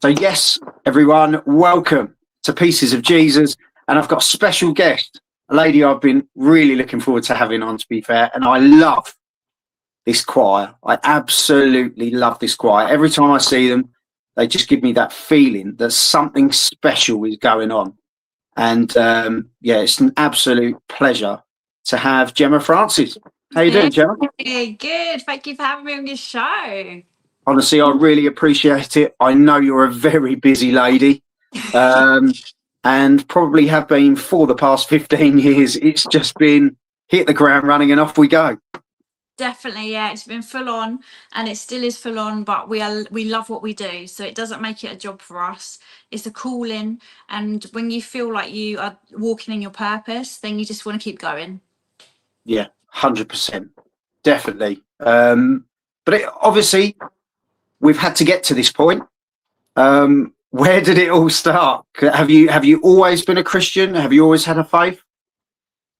So yes, everyone, welcome to Pieces of Jesus. And I've got a special guest, a lady I've been really looking forward to having on, to be fair. And I love this choir. I absolutely love this choir. Every time I see them, they just give me that feeling that something special is going on. And yeah, it's an absolute pleasure to have Gemma Francis. How you doing, Gemma? Hey, good. Thank you for having me on your show. Honestly, I really appreciate it. I know you're a very busy lady, and probably have been for the past 15 years. It's just been hit the ground running and off we go. Definitely, yeah. It's been full on, and it still is full on. But we love what we do, so it doesn't make it a job for us. It's a calling, and when you feel like you are walking in your purpose, then you just want to keep going. Yeah, 100%, definitely. Obviously, we've had to get to this point. Where did it all start? Have you always been a Christian? Have you always had a faith?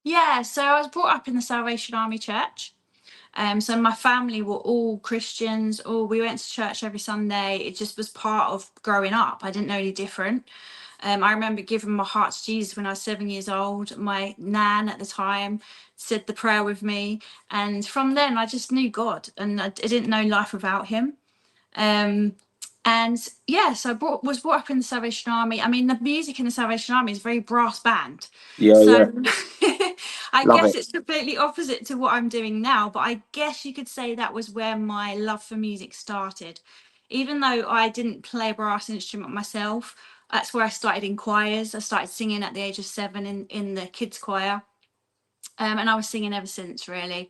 Yeah. So I was brought up in the Salvation Army Church. So my family were all Christians. We went to church every Sunday. It just was part of growing up. I didn't know any different. I remember giving my heart to Jesus when I was 7 years old. My nan at the time said the prayer with me, and from then I just knew God, and I didn't know life without Him. And yeah, so was brought up in the Salvation Army. I mean, the music in the Salvation Army is very brass band. Yeah, So I love guess it. it's completely opposite to what I'm doing now. But I guess you could say that was where my love for music started. Even though I didn't play a brass instrument myself, that's where I started in choirs. I started singing at the age of 7 in the kids' choir. And I was singing ever since, really.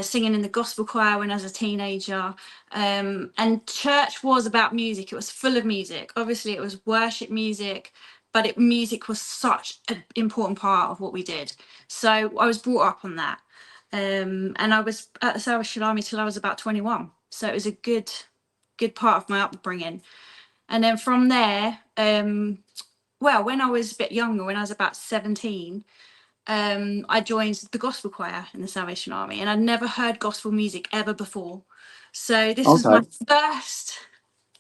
Singing in the gospel choir when I was a teenager. And church was about music. It was full of music. Obviously, it was worship music, but music was such an important part of what we did. So I was brought up on that. And I was at the Salvation Army till I was about 21. So it was a good part of my upbringing. And then from there, when I was a bit younger, when I was about 17, I joined the gospel choir in the Salvation Army, and I'd never heard gospel music ever before. So this was Okay. my first.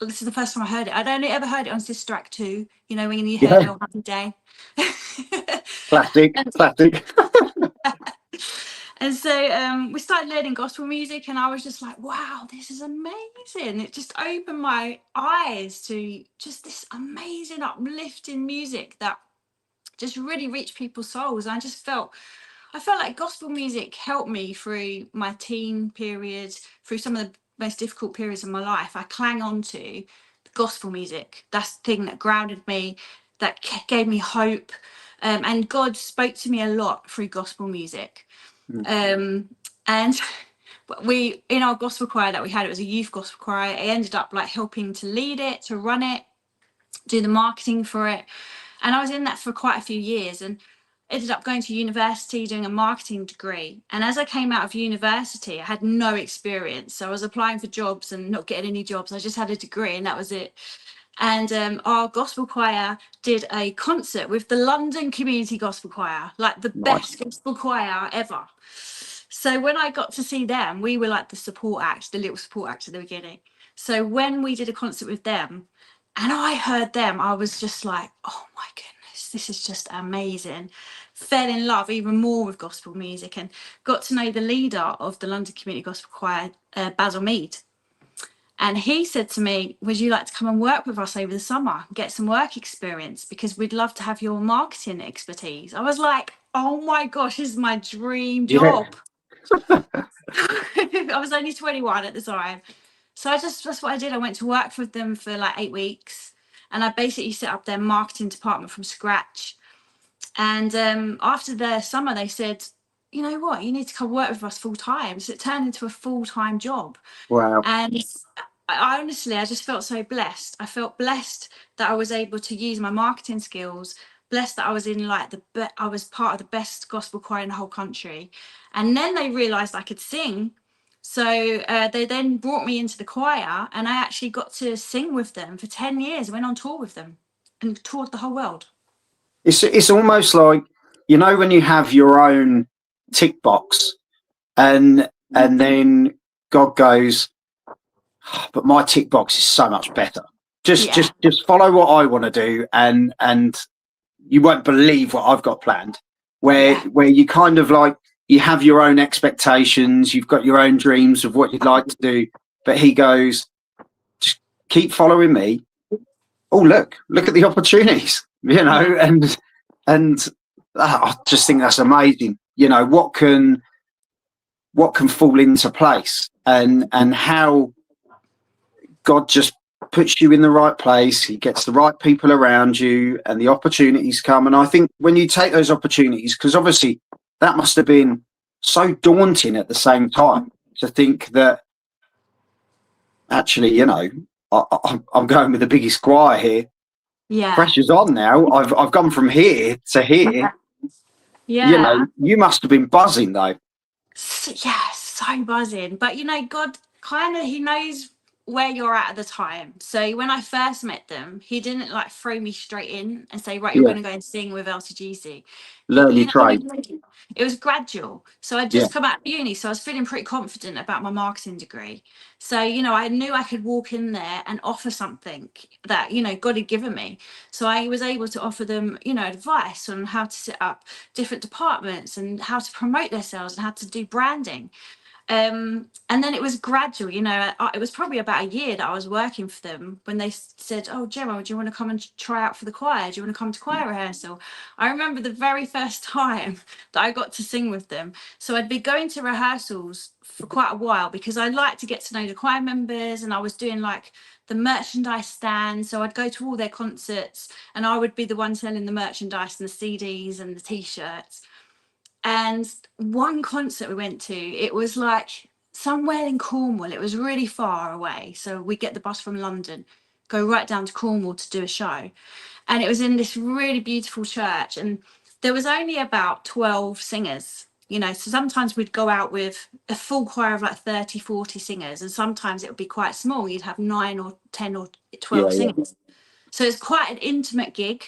This is the first time I heard it. I'd only ever heard it on Sister Act 2, when you hear Yeah, Oh Happy Day. classic, and, classic. and so we started learning gospel music, and I was just like, wow, this is amazing. It just opened my eyes to just this amazing, uplifting music that just really reached people's souls. I felt like gospel music helped me through my teen period, through some of the most difficult periods of my life. I clung on to the gospel music. That's the thing that grounded me, that gave me hope. And God spoke to me a lot through gospel music. And we, in our gospel choir that we had, it was a youth gospel choir. I ended up like helping to lead it, to run it, do the marketing for it. And I was in that for quite a few years, and ended up going to university doing a marketing degree. And as I came out of university, I had no experience. So I was applying for jobs and not getting any jobs. I just had a degree and that was it. And our gospel choir did a concert with the London Community Gospel Choir, like the Nice. best gospel choir ever. So when I got to see them, we were like the support act, the little support act at the beginning. So when we did a concert with them and I heard them, I was just like, oh my goodness, this is just amazing. Fell in love even more with gospel music and got to know the leader of the London Community Gospel Choir, Basil Mead. And he said to me, would you like to come and work with us over the summer, get some work experience, because we'd love to have your marketing expertise. I was like, oh my gosh, this is my dream Yeah. job. I was only 21 at the time. So that's what I did. I went to work with them for like 8 weeks, and I basically set up their marketing department from scratch. And after the summer, they said, you know what, you need to come work with us full time. So it turned into a full-time job. Wow. And I honestly, I just felt so blessed. I felt blessed that I was able to use my marketing skills, blessed that I was in like I was part of the best gospel choir in the whole country. And then they realized I could sing. So they then brought me into the choir, and I actually got to sing with them for 10 years. I went on tour with them and toured the whole world. It's almost like, when you have your own tick box and then God goes, "Oh, but my tick box is so much better." Just follow what I want to do, and you won't believe what I've got planned. Where you kind of like, you have your own expectations, you've got your own dreams of what you'd like to do, but he goes, just keep following me. Oh, look at the opportunities, and I just think that's amazing. What can fall into place, and how God just puts you in the right place. He gets the right people around you, and the opportunities come. And I think when you take those opportunities, because obviously that must have been so daunting at the same time, to think that actually, I'm going with the biggest choir here. Yeah. Pressure's on now. I've gone from here to here. Yeah. You must have been buzzing though. Yeah, so buzzing. But God kind of, he knows where you're at the time. So when I first met them, he didn't like throw me straight in and say, right, you're going to go and sing with LCGC. Learn your trade. It was gradual. So I'd just come out of uni, so I was feeling pretty confident about my marketing degree. So I knew I could walk in there and offer something that God had given me. So I was able to offer them advice on how to set up different departments and how to promote themselves and how to do branding. And then it was gradual. It was probably about a year that I was working for them when they said, oh, Gemma, do you want to come and try out for the choir? Do you want to come to choir rehearsal? I remember the very first time that I got to sing with them. So I'd be going to rehearsals for quite a while, because I like to get to know the choir members, and I was doing like the merchandise stand. So I'd go to all their concerts, and I would be the one selling the merchandise and the CDs and the T-shirts. And one concert we went to, it was like somewhere in Cornwall. It was really far away. So we get the bus from London, go right down to Cornwall to do a show. And it was in this really beautiful church. And there was only about 12 singers, so sometimes we'd go out with a full choir of like 30, 40 singers. And sometimes it would be quite small. You'd have 9 or 10 or 12 singers. So it's quite an intimate gig.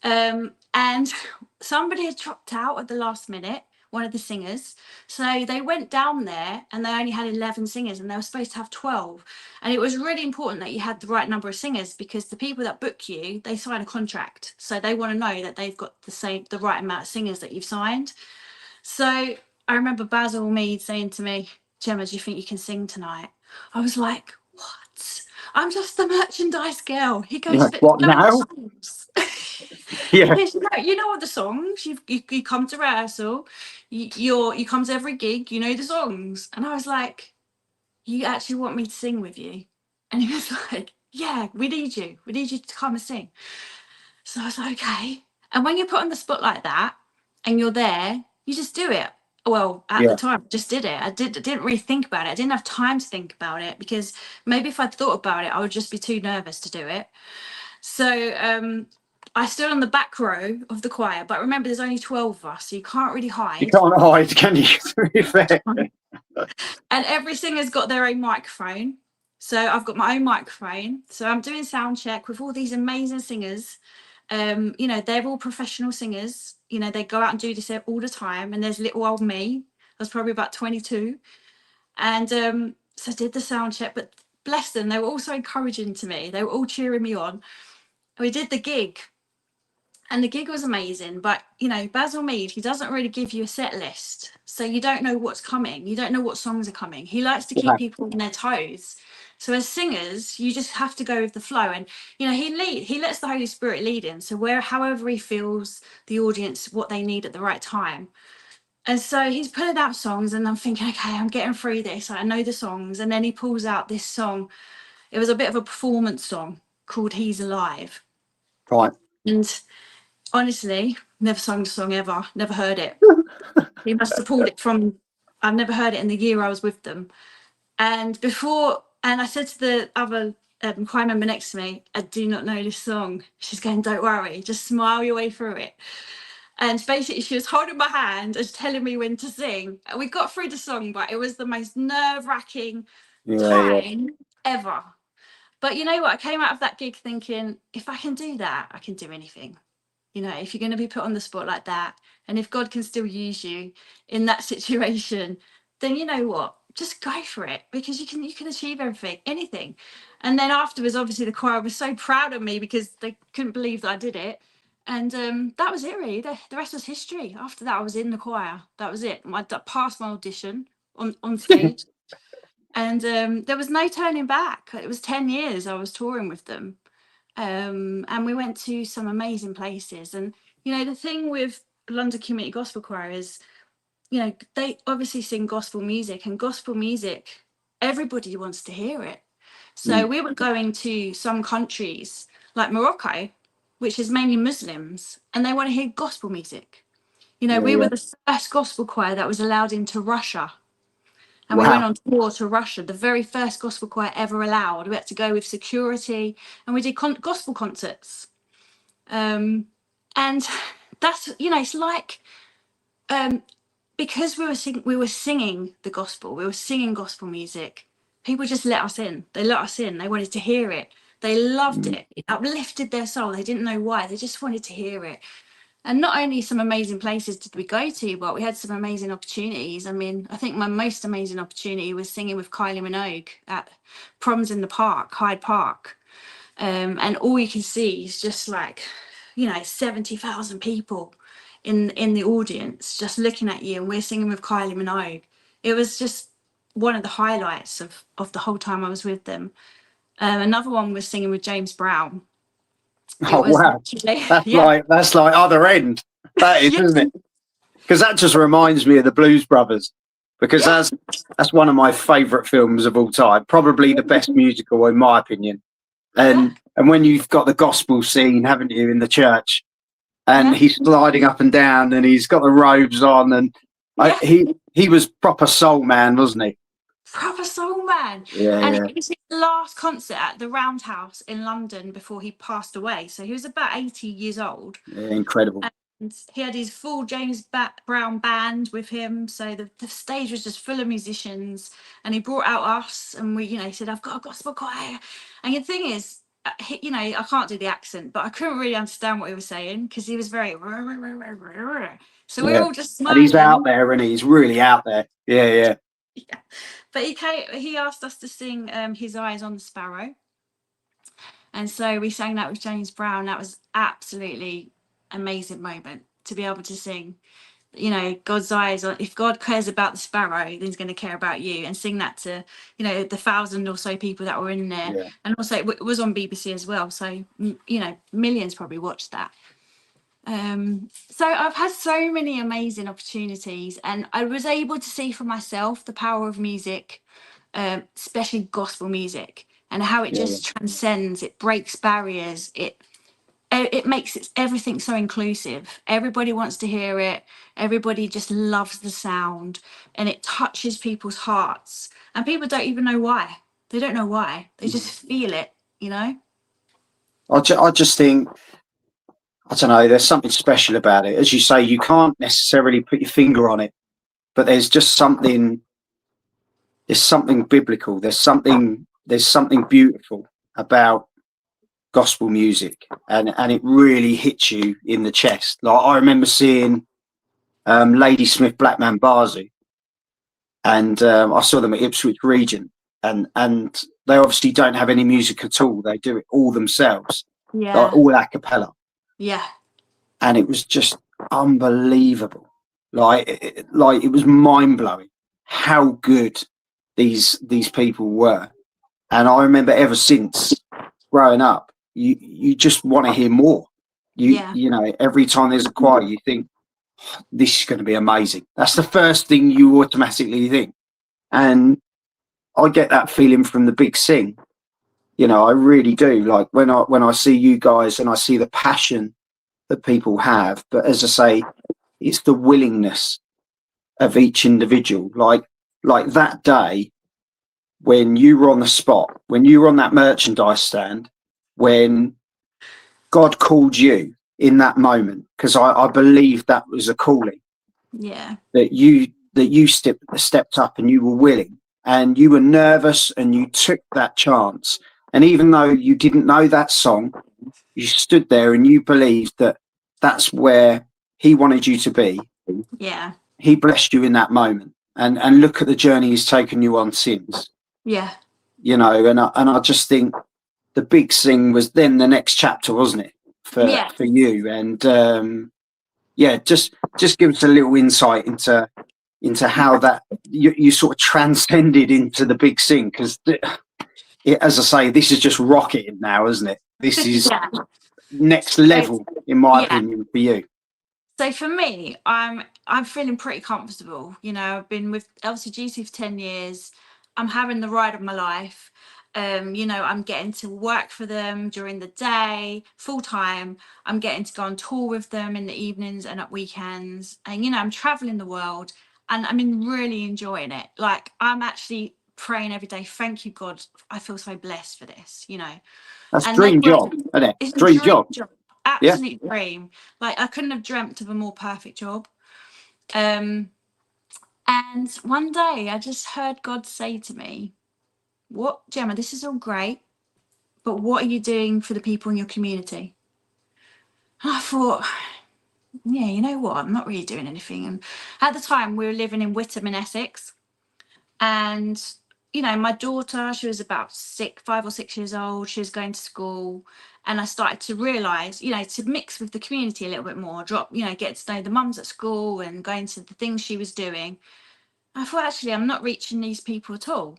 And somebody had dropped out at the last minute, one of the singers. So they went down there and they only had 11 singers, and they were supposed to have 12. And it was really important that you had the right number of singers, because the people that book you, they sign a contract. So they want to know that they've got the right amount of singers that you've signed. So I remember Basil Mead saying to me, Gemma, do you think you can sing tonight? I was like, what? I'm just the merchandise girl. He goes, but what now? Yeah. You know all the songs. You come to rehearsal. You come to every gig. You know the songs. And I was like, you actually want me to sing with you? And he was like, yeah, we need you. We need you to come and sing. So I was like, okay. And when you're put on the spot like that and you're there, you just do it. Well, at the time, I just did it. I didn't really think about it. I didn't have time to think about it, because maybe if I'd thought about it, I would just be too nervous to do it. So I stood on the back row of the choir, but remember, there's only 12 of us, so you can't really hide. You can't hide, can you? And every singer's got their own microphone. So I've got my own microphone. So I'm doing sound check with all these amazing singers. They're all professional singers. They go out and do this all the time. And there's little old me. I was probably about 22. And so I did the sound check, but bless them, they were all so encouraging to me. They were all cheering me on. We did the gig, and the gig was amazing. But Basil Mead, he doesn't really give you a set list, so you don't know what's coming. You don't know what songs are coming. He likes to keep people on their toes. So as singers, you just have to go with the flow. And he lets the Holy Spirit lead him. So however he feels the audience, what they need at the right time. And so he's pulling out songs, and I'm thinking, okay, I'm getting through this. I know the songs. And then he pulls out this song. It was a bit of a performance song called He's Alive. Right. And honestly, never sung the song ever, never heard it. He must have pulled it from, I've never heard it in the year I was with them. And I said to the other choir member next to me, I do not know this song. She's going, don't worry, just smile your way through it. And basically she was holding my hand and telling me when to sing. And we got through the song, but it was the most nerve-wracking time ever. But you know what? I came out of that gig thinking, if I can do that, I can do anything. If you're going to be put on the spot like that, and if God can still use you in that situation, then you know what? just go for it, because you can achieve anything. And then afterwards, obviously the choir was so proud of me because they couldn't believe that I did it. And that was it really. The rest was history. After that, I was in the choir. That was it. I passed my audition on stage. And there was no turning back. It was 10 years I was touring with them. And we went to some amazing places. And, the thing with London Community Gospel Choir is, they obviously sing gospel music, and gospel music, everybody wants to hear it. So we were going to some countries like Morocco, which is mainly Muslims, and they want to hear gospel music. We were the first gospel choir that was allowed into Russia. And we went on tour to Russia, the very first gospel choir ever allowed. We had to go with security, and we did gospel concerts. And that's, it's like, because we were singing the gospel, we were singing gospel music, people just let us in. They let us in. They wanted to hear it. They loved it. It uplifted their soul. They didn't know why. They just wanted to hear it. And not only some amazing places did we go to, but we had some amazing opportunities. I mean, I think my most amazing opportunity was singing with Kylie Minogue at Proms in the Park, Hyde Park. And all you can see is just like, 70,000 people in the audience just looking at you, and we're singing with Kylie Minogue. It was just one of the highlights of the whole time I was with them. Another one was singing with James Brown. Oh wow, that's like other end. That is, isn't it? Because that just reminds me of the Blues Brothers, because that's one of my favourite films of all time, probably the best musical in my opinion. And when you've got the gospel scene, haven't you, in the church, and he's sliding up and down, and he's got the robes on, and he was proper soul man, wasn't he? Proper soul man. It was his last concert at the Roundhouse in London before he passed away. So he was about 80 years old. Yeah, incredible. And he had his full James Brown band with him. So the stage was just full of musicians. And he brought out us, and we, he said, "I've got a gospel choir." And the thing is, I can't do the accent, but I couldn't really understand what he was saying because he was very. So we're all just smiling. And he's out there, and he's really out there. Yeah. But he asked us to sing His Eyes on the Sparrow. And so we sang that with James Brown. That was absolutely amazing moment to be able to sing, God's eyes on, if God cares about the sparrow, then he's going to care about you, and sing that to, the 1,000 or so people that were in there. Yeah. And also it was on BBC as well. So, millions probably watched that. So I've had so many amazing opportunities, and I was able to see for myself the power of music, especially gospel music, and how it just transcends, it breaks barriers, it makes everything so inclusive. Everybody wants to hear it. Everybody just loves the sound, and it touches people's hearts, and people don't even know why. They don't know why. They just feel it, I just think, I don't know, there's something special about it. As you say, you can't necessarily put your finger on it, but there's just something, there's something biblical. There's something beautiful about gospel music, and it really hits you in the chest. Like I remember seeing Ladysmith Black Man Barzy, and I saw them at Ipswich Regent, and they obviously don't have any music at all. They do it all themselves, like all a cappella. Yeah. And it was just unbelievable. Like it was mind blowing how good these people were. And I remember ever since growing up, you just want to hear more. You know, every time there's a choir, you think, oh, this is going to be amazing. That's the first thing you automatically think. And I get that feeling from the Big Sing. I really do. Like when I see you guys and I see the passion that people have, but as I say, it's the willingness of each individual. Like that day when you were on the spot, when you were on that merchandise stand, when God called you in that moment, because I believe that was a calling. Yeah. That you stepped up and you were willing and you were nervous and you took that chance. And even though you didn't know that song, you stood there and you believed that that's where he wanted you to be. Yeah. He blessed you in that moment. and look at the journey he's taken you on since. Yeah. You know, and I just think the big thing was then the next chapter, wasn't it, for you? And yeah, just give us a little insight into how that you sort of transcended into the big thing, because as I say, this is just rocketing now, isn't it? This is next level, in my opinion, for you. So for me, I'm feeling pretty comfortable. You know, I've been with LCGC for 10 years. I'm having the ride of my life. You know, I'm getting to work for them during the day, full time. I'm getting to go on tour with them in the evenings and at weekends. And, you know, I'm traveling the world and I'm really enjoying it. Like, I'm actually praying every day, thank you, God. I feel so blessed for this, you know. That's And dream job, isn't it? it's Dream job. Absolute dream. Like, I couldn't have dreamt of a more perfect job. And one day I just heard God say to me, "What, Gemma, this is all great, but what are you doing for the people in your community?" And I thought, yeah, you know what? I'm not really doing anything. And at the time we were living in Witham in Essex. And, you know, my daughter, she was about 5 or 6 years old. She was going to school. And I started to realise, you know, to mix with the community a little bit more, get to know the mums at school and going to the things she was doing. I thought, actually, I'm not reaching these people at all.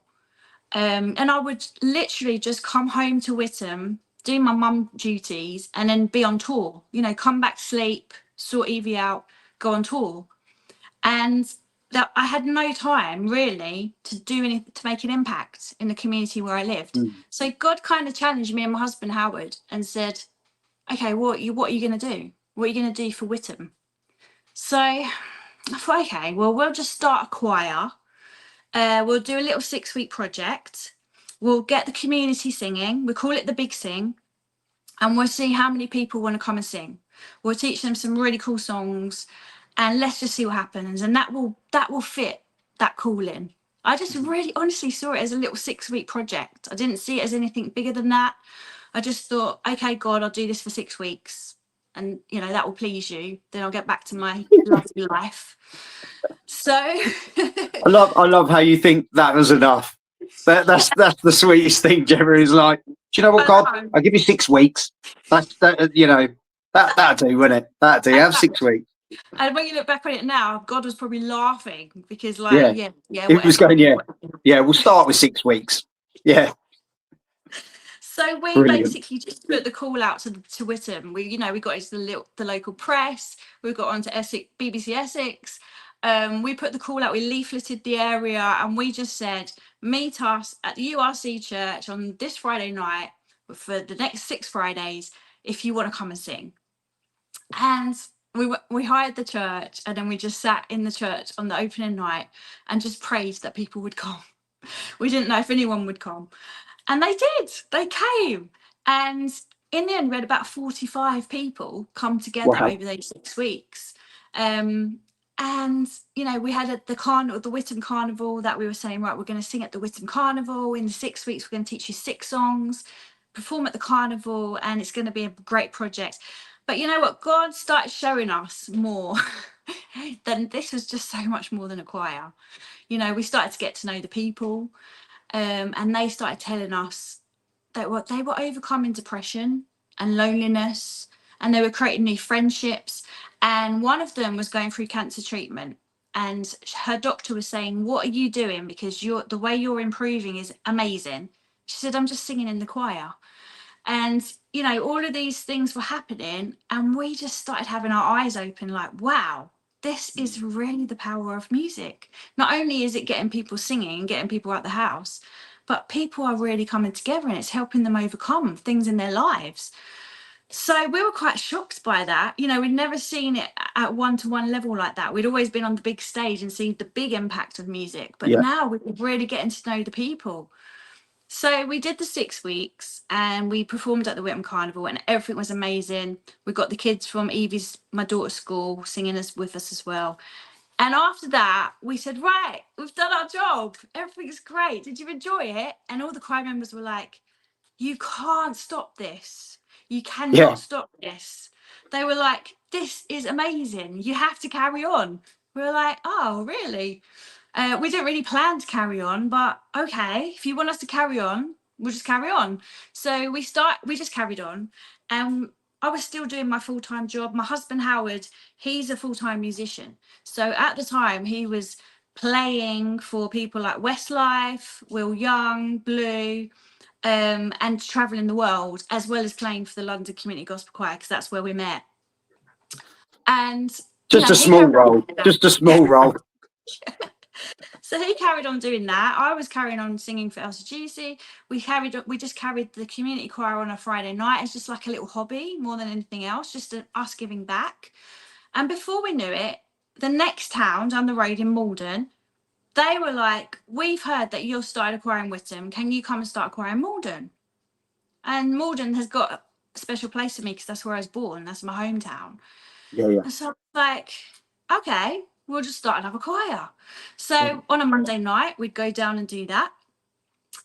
And I would literally just come home to Witham, do my mum duties, and then be on tour, you know, come back, sleep, sort Evie out, go on tour. And that I had no time really to do anything to make an impact in the community where I lived. So God kind of challenged me and my husband Howard and said, okay, what are you going to do? What are you going to do for Witham? So I thought, okay, well, we'll just start a choir. We'll do a little 6-week project. We'll get the community singing. We'll call it the Big Sing. And we'll see how many people want to come and sing. We'll teach them some really cool songs. And let's just see what happens. And that will fit that calling. I just really honestly saw it as a little 6-week project. I didn't see it as anything bigger than that. I just thought, okay, God, I'll do this for 6 weeks. And, you know, that will please you. Then I'll get back to my lovely life. So I love how you think that was enough. That's the sweetest thing, Gemma, is like, do you know what, God? I'll give you 6 weeks. That you know, that'll do, wouldn't it? That'll do. Have 6 weeks. And when you look back on it now, God was probably laughing because, like, yeah, it was going, yeah. We'll start with 6 weeks. Yeah. So we basically just put the call out to Witham. We got into the local press. We got onto Essex, BBC Essex. We put the call out. We leafleted the area, and we just said, meet us at the URC church on this Friday night for the next 6 Fridays if you want to come and sing. And we hired the church, and then we just sat in the church on the opening night and just prayed that people would come. We didn't know if anyone would come. And they did. They came. And in the end, we had about 45 people come together over those 6 weeks. And, you know, we had the Witham Carnival that we were saying, right, we're going to sing at the Witham Carnival. In the 6 weeks, we're going to teach you 6 songs, perform at the carnival, and it's going to be a great project. But you know what? God started showing us more. Then this was just so much more than a choir. You know, we started to get to know the people. And they started telling us that they were overcoming depression and loneliness, and they were creating new friendships. And one of them was going through cancer treatment, and her doctor was saying, what are you doing? Because the way you're improving is amazing. She said, I'm just singing in the choir. And, you know, all of these things were happening, and we just started having our eyes open like, wow, this is really the power of music. Not only is it getting people singing and getting people out the house, but people are really coming together and it's helping them overcome things in their lives. So we were quite shocked by that. You know, we'd never seen it at one-to-one level like that. We'd always been on the big stage and seen the big impact of music. But now we're really getting to know the people. So we did the 6 weeks and we performed at the Witham Carnival and everything was amazing. We got the kids from my daughter's school, singing with us as well. And after that, we said, right, we've done our job. Everything's great. Did you enjoy it? And all the choir members were like, you can't stop this. You cannot stop this. They were like, this is amazing. You have to carry on. We were like, oh, really? We didn't really plan to carry on, but okay, if you want us to carry on, we'll just carry on. So we just carried on, and I was still doing my full-time job. My husband Howard, he's a full-time musician. So at the time he was playing for people like Westlife, Will Young, Blue, and traveling the world, as well as playing for the London Community Gospel Choir, because that's where we met. And Just a small role. Just a small role. So he carried on doing that. I was carrying on singing for LCGC. We just carried the community choir on a Friday night as just like a little hobby more than anything else, just us giving back. And before we knew it, the next town down the road in Malden, they were like, we've heard that you've started a choir in Whittam. Can you come and start a choir in Malden? And Malden has got a special place for me because that's where I was born. That's my hometown. Yeah, yeah. And so I was like, okay, we'll just start another choir. So on a Monday night, we'd go down and do that.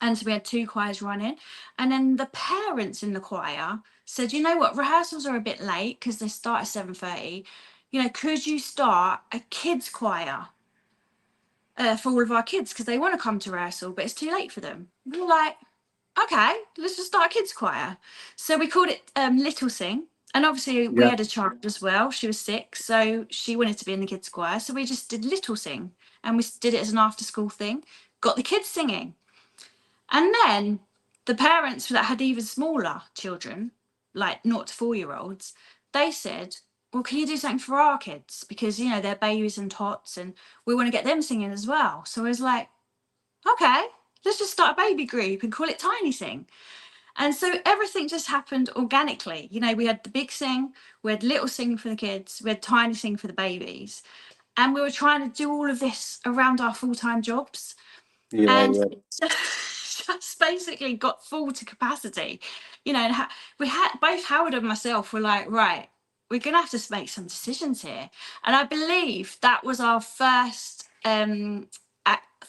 And so we had 2 choirs running. And then the parents in the choir said, you know what, rehearsals are a bit late because they start at 7:30. You know, could you start a kids choir for all of our kids? Because they want to come to rehearsal, but it's too late for them. We were like, okay, let's just start a kids choir. So we called it Little Sing. And obviously we had a child as well. She was 6, so she wanted to be in the kids choir. So we just did Little Sing, and we did it as an after school thing, got the kids singing. And then the parents that had even smaller children, like 0 to 4-year-olds, they said, well, can you do something for our kids? Because, you know, they're babies and tots and we want to get them singing as well. So I was like, okay, let's just start a baby group and call it Tiny Sing. And so everything just happened organically. You know, we had the big sing, we had little sing for the kids, we had tiny sing for the babies. And we were trying to do all of this around our full-time jobs. And just basically got full to capacity. You know, and we had both Howard and myself were like, right, we're going to have to make some decisions here. And I believe that was our first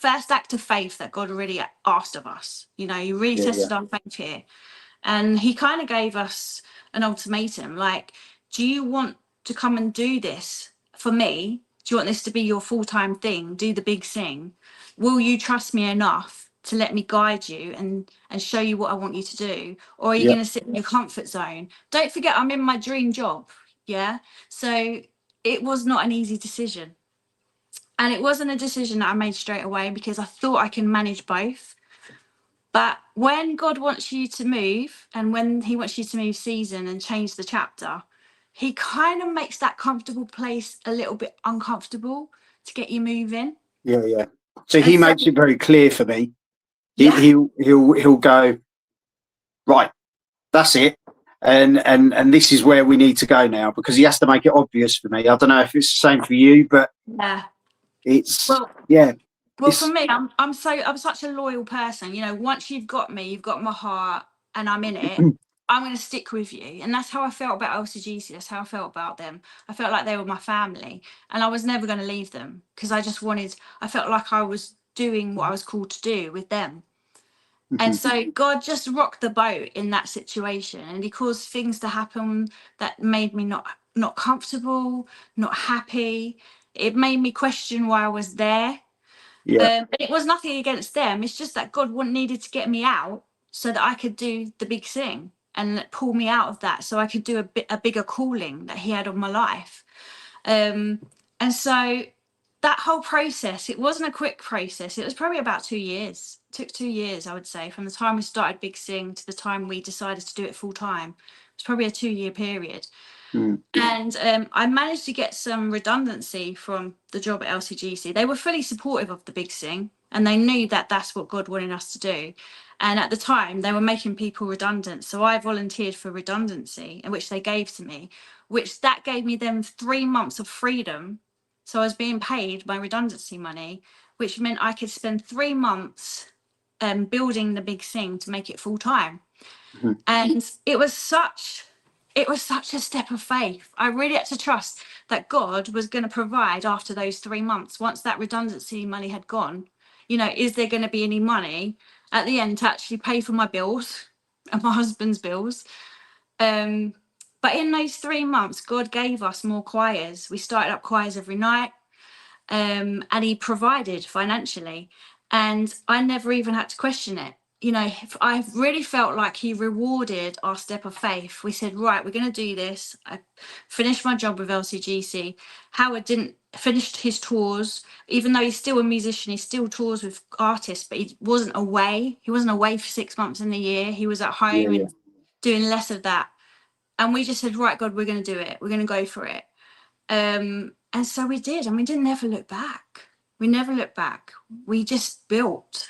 act of faith that God really asked of us. You know, he really tested our faith here. And he kind of gave us an ultimatum, like, do you want to come and do this for me? Do you want this to be your full-time thing? Do the big sing? Will you trust me enough to let me guide you and show you what I want you to do? Or are you going to sit in your comfort zone? Don't forget, I'm in my dream job. Yeah. So it was not an easy decision. And it wasn't a decision that I made straight away because I thought I can manage both. But when God wants you to move and when he wants you to move season and change the chapter, he kind of makes that comfortable place a little bit uncomfortable to get you moving. Yeah, yeah. So he makes it very clear for me. He'll go, right, that's it. And this is where we need to go now, because he has to make it obvious for me. I don't know if it's the same for you, but it's Well, for me, I'm such a loyal person. You know, once you've got me, you've got my heart, and I'm in it. I'm going to stick with you, and that's how I felt about LCGC. That's how I felt about them. I felt like they were my family, and I was never going to leave them because I felt like I was doing what I was called to do with them. And so God just rocked the boat in that situation, and he caused things to happen that made me not comfortable, not happy. It made me question why I was there. It was nothing against them. It's just that God needed to get me out so that I could do the big thing and pull me out of that, so I could do a bigger calling that he had on my life. And so that whole process, it wasn't a quick process. It was probably about 2 years. It took 2 years, I would say, from the time we started Big Sing to the time we decided to do it full time. It was probably a 2-year period. And I managed to get some redundancy from the job at LCGC. They were fully supportive of the Big Sing, and they knew that that's what God wanted us to do. And at the time, they were making people redundant. So I volunteered for redundancy, which they gave to me, which that gave me then 3 months of freedom. So I was being paid my redundancy money, which meant I could spend 3 months building the Big Sing to make it full time. And it was such a step of faith. I really had to trust that God was going to provide after those 3 months. Once that redundancy money had gone, you know, is there going to be any money at the end to actually pay for my bills and my husband's bills? But in those 3 months, God gave us more choirs. We started up choirs every night. and he provided financially, and I never even had to question it. You know, I really felt like he rewarded our step of faith. We said, right, we're going to do this. I finished my job with LCGC. Howard didn't finish his tours, even though he's still a musician. He still tours with artists, but he wasn't away. He wasn't away for 6 months in the year. He was at home and doing less of that. And we just said, right, God, we're going to do it. We're going to go for it. And so we did, and we didn't never look back. We never looked back. We just built.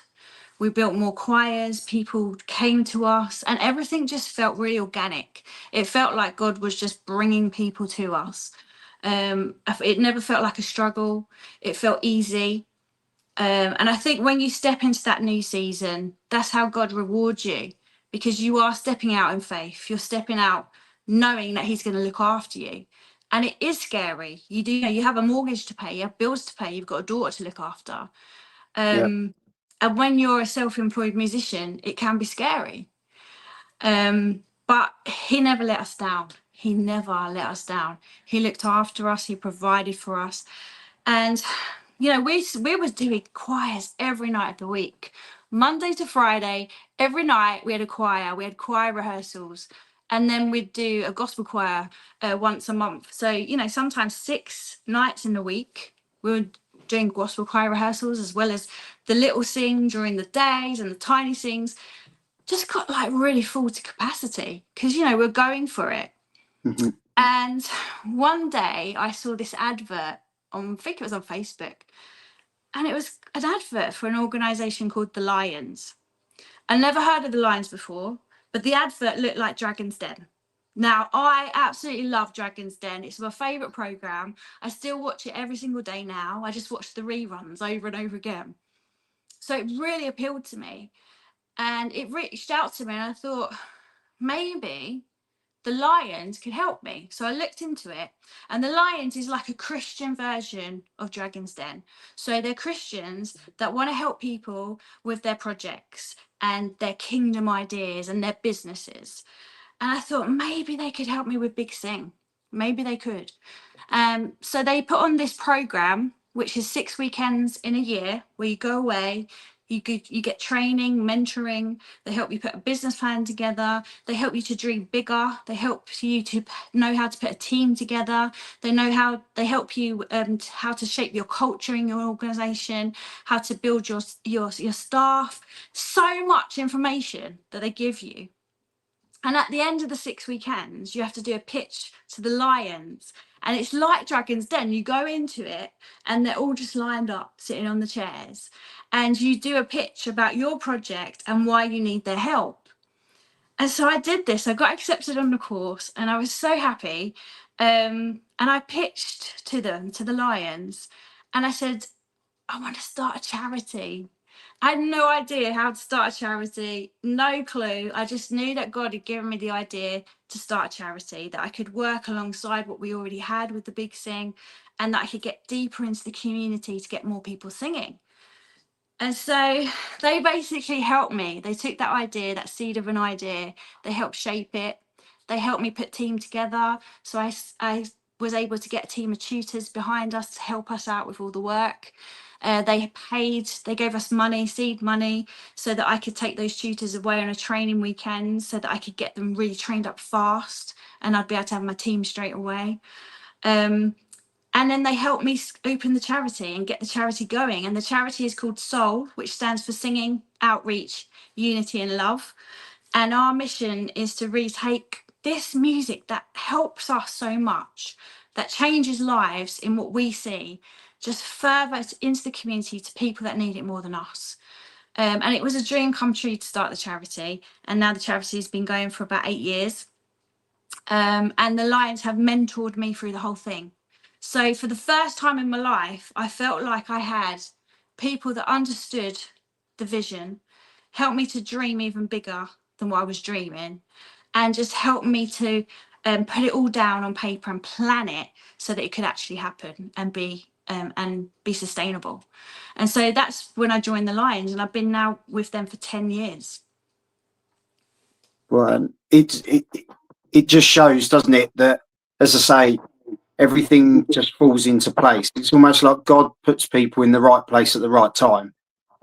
We built more choirs, people came to us, and everything just felt really organic. It felt like God was just bringing people to us. It never felt like a struggle. It felt easy. And I think when you step into that new season, that's how God rewards you, because you are stepping out in faith. You're stepping out knowing that he's going to look after you. And it is scary. You have a mortgage to pay, you have bills to pay, you've got a daughter to look after. And when you're a self-employed musician, it can be scary. But he never let us down. He never let us down. He looked after us. He provided for us. And, you know, we was doing choirs every night of the week. Monday to Friday, every night we had a choir. We had choir rehearsals. And then we'd do a gospel choir once a month. So, you know, sometimes 6 nights in the week, we were doing gospel choir rehearsals, as well as the little sing during the days and the tiny sings. Just got like really full to capacity because, you know, we're going for it. Mm-hmm. And one day I saw this advert on, I think it was on Facebook, and it was an advert for an organisation called the Lions. I never heard of the Lions before, but the advert looked like Dragon's Den. Now, I absolutely love Dragon's Den. It's my favourite programme. I still watch it every single day now. I just watch the reruns over and over again. So it really appealed to me. And it reached out to me, and I thought, maybe the Lions could help me. So I looked into it, and the Lions is like a Christian version of Dragon's Den. So they're Christians that want to help people with their projects and their kingdom ideas and their businesses. And I thought maybe they could help me with Big Sing. Maybe they could. So they put on this program, which is 6 weekends in a year, where you go away, you get training, mentoring. They help you put a business plan together. They help you to dream bigger. They help you to know how to put a team together. They help you how to shape your culture in your organization, how to build your staff. So much information that they give you. And at the end of the 6 weekends, you have to do a pitch to the Lions. And it's like Dragon's Den. You go into it and they're all just lined up, sitting on the chairs. And you do a pitch about your project and why you need their help. And so I did this. I got accepted on the course and I was so happy. And I pitched to them, to the Lions. And I said, I want to start a charity. I had no idea how to start a charity, no clue. I just knew that God had given me the idea to start a charity, that I could work alongside what we already had with the Big Sing, and that I could get deeper into the community to get more people singing. And so they basically helped me. They took that idea, that seed of an idea, they helped shape it. They helped me put team together. So I was able to get a team of tutors behind us to help us out with all the work. They gave us money, seed money, so that I could take those tutors away on a training weekend, so that I could get them really trained up fast and I'd be able to have my team straight away. And then they helped me open the charity and get the charity going. And the charity is called SOUL, which stands for Singing, Outreach, Unity and Love. And our mission is to retake this music that helps us so much, that changes lives in what we see, just further into the community to people that need it more than us. And it was a dream come true to start the charity. And now the charity has been going for about 8 years. And the Lions have mentored me through the whole thing. So for the first time in my life, I felt like I had people that understood the vision, helped me to dream even bigger than what I was dreaming, and just helped me to put it all down on paper and plan it so that it could actually happen and be sustainable. And so that's when I joined the Lions, and I've been now with them for 10 years. Well, it just shows, doesn't it, that, as I say, everything just falls into place. It's almost like God puts people in the right place at the right time.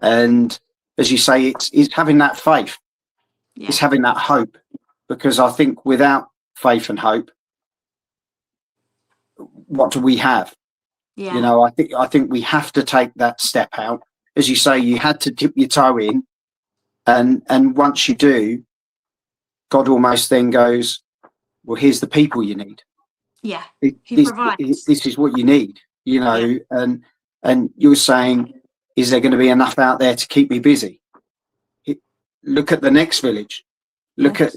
And as you say, it's having that faith. Yeah. It's having that hope, because I think without faith and hope, what do we have? Yeah. You know, I think we have to take that step out. As you say, you had to dip your toe in, and once you do, God almost then goes, well, here's the people you need. Yeah. He provides. This is what you need, you know. Yeah. And you're saying, is there going to be enough out there to keep me busy? Look at the next village. Look at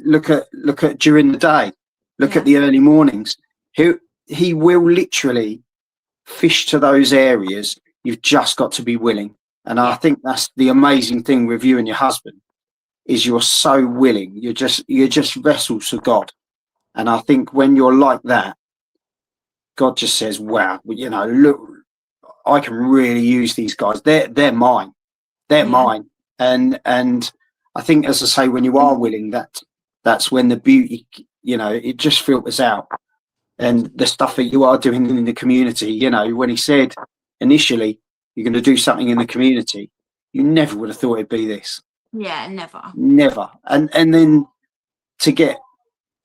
during the day. Look at the early mornings. He will literally fish to those areas. You've just got to be willing. And I think that's the amazing thing with you and your husband, is you're so willing. You're just vessels for God. And I think when you're like that, God just says, wow, you know, look, I can really use these guys. They're mine. They're mine. And I think, as I say, when you are willing, that's when the beauty, you know, it just filters out. And the stuff that you are doing in the community, you know, when he said initially you're going to do something in the community, you never would have thought it'd be this. Yeah, never. And then to get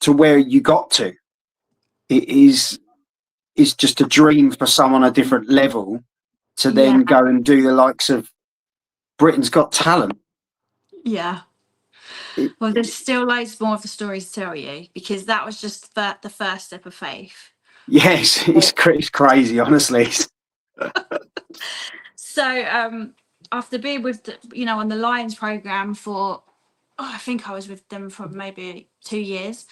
to where you got to, it is just a dream for someone on a different level to then go and do the likes of Britain's Got Talent. Yeah. Well, there's still loads more of the stories to tell you, because that was just the first step of faith. Yes, it's crazy, honestly. So after being with on the Lions program for, I think I was with them for maybe 2 years,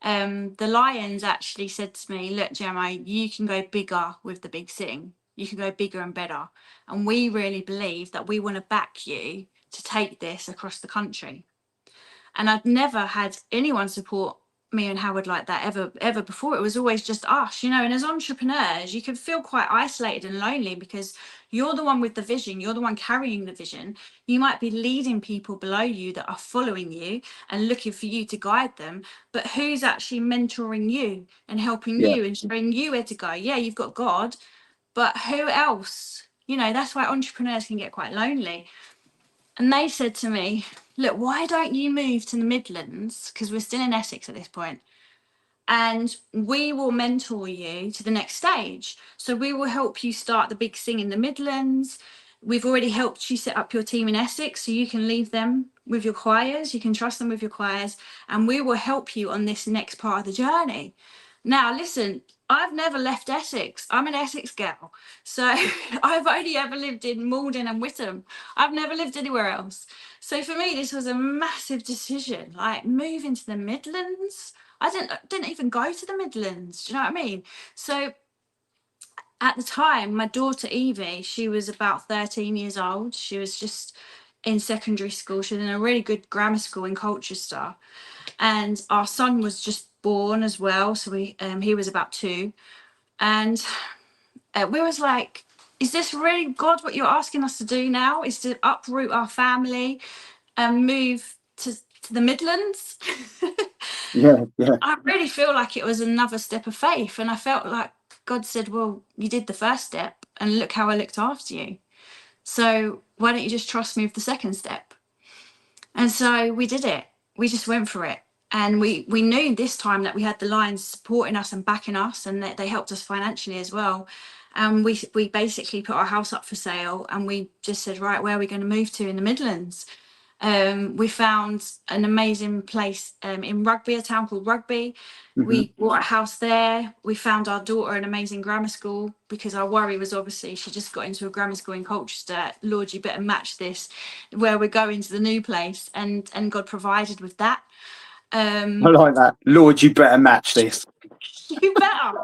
the Lions actually said to me, look, Gemma, you can go bigger with the big sing. You can go bigger and better. And we really believe that we want to back you to take this across the country. And I'd never had anyone support me and Howard like that ever before. It was always just us, and as entrepreneurs, you can feel quite isolated and lonely, because you're the one with the vision, you're the one carrying the vision. You might be leading people below you that are following you and looking for you to guide them, but who's actually mentoring you and helping you and showing you where to go? Yeah, you've got God, but who else? That's why entrepreneurs can get quite lonely. And they said to me, look, why don't you move to the Midlands? Because we're still in Essex at this point. And we will mentor you to the next stage. So we will help you start the big thing in the Midlands. We've already helped you set up your team in Essex, so you can leave them with your choirs. You can trust them with your choirs. And we will help you on this next part of the journey. Now, listen, I've never left Essex. I'm an Essex girl. So I've only ever lived in Malden and Witham. I've never lived anywhere else. So for me, this was a massive decision, like moving to the Midlands. I didn't even go to the Midlands. Do you know what I mean? So at the time, my daughter Evie, she was about 13 years old. She was just in secondary school. She was in a really good grammar school in Colchester. And our son was just born as well. So he was about 2. And we was like, is this really, God, what you're asking us to do now? Is to uproot our family and move to the Midlands? Yeah. I really feel like it was another step of faith. And I felt like God said, well, you did the first step and look how I looked after you. So why don't you just trust me with the second step? And so we did it. We just went for it. And we knew this time that we had the Lions supporting us and backing us, and that they helped us financially as well. And we basically put our house up for sale, and we just said, right, where are we going to move to in the Midlands? We found an amazing place in Rugby, a town called Rugby. Mm-hmm. We bought a house there. We found our daughter an amazing grammar school, because our worry was obviously she just got into a grammar school in Colchester. Lord, you better match this where we're going to the new place. And God provided with that. I like that. Lord, you better match this. You better,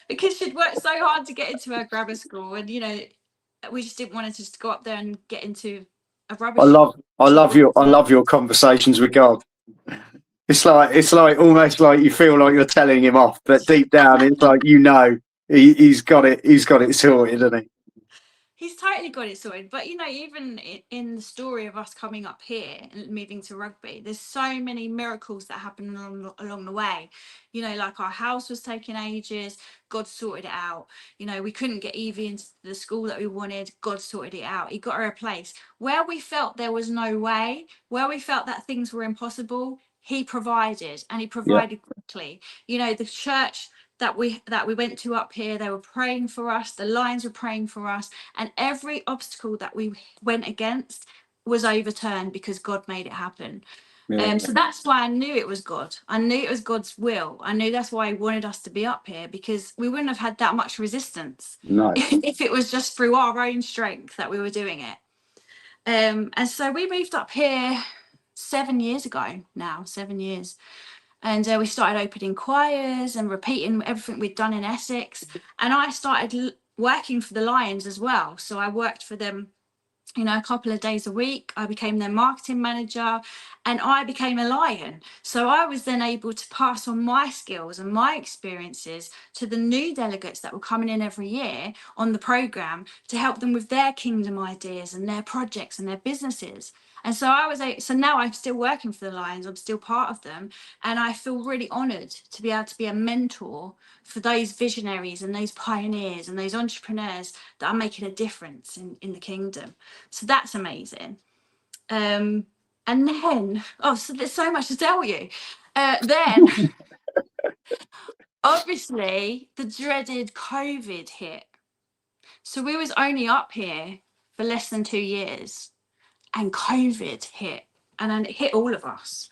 because she'd worked so hard to get into her grammar school, and we just didn't want her to just go up there and get into a rubbish. I love your conversations with God. It's like almost like you feel like you're telling him off, but deep down it's like he's got it sorted, isn't he? He's totally got it sorted. But, even in the story of us coming up here and moving to Rugby, there's so many miracles that happen along the way. Like our house was taking ages, God sorted it out. We couldn't get Evie into the school that we wanted, God sorted it out. He got her a place. Where we felt there was no way, where we felt that things were impossible, he provided, and he provided quickly. The church that we went to up here, they were praying for us, the Lions were praying for us, and every obstacle that we went against was overturned because God made it happen. So that's why I knew it was God. I knew it was God's will. I knew that's why he wanted us to be up here, because we wouldn't have had that much resistance if it was just through our own strength that we were doing it. And so we moved up here 7 years ago now, 7 years. And we started opening choirs and repeating everything we'd done in Essex. And I started working for the Lions as well. So I worked for them, a couple of days a week. I became their marketing manager and I became a Lion. So I was then able to pass on my skills and my experiences to the new delegates that were coming in every year on the programme to help them with their kingdom ideas and their projects and their businesses. And so so now I'm still working for the Lions, I'm still part of them, and I feel really honoured to be able to be a mentor for those visionaries and those pioneers and those entrepreneurs that are making a difference in the kingdom. So that's amazing. And then, so there's so much to tell you. Then, obviously, the dreaded COVID hit. So we was only up here for less than 2 years. And COVID hit, and then it hit all of us.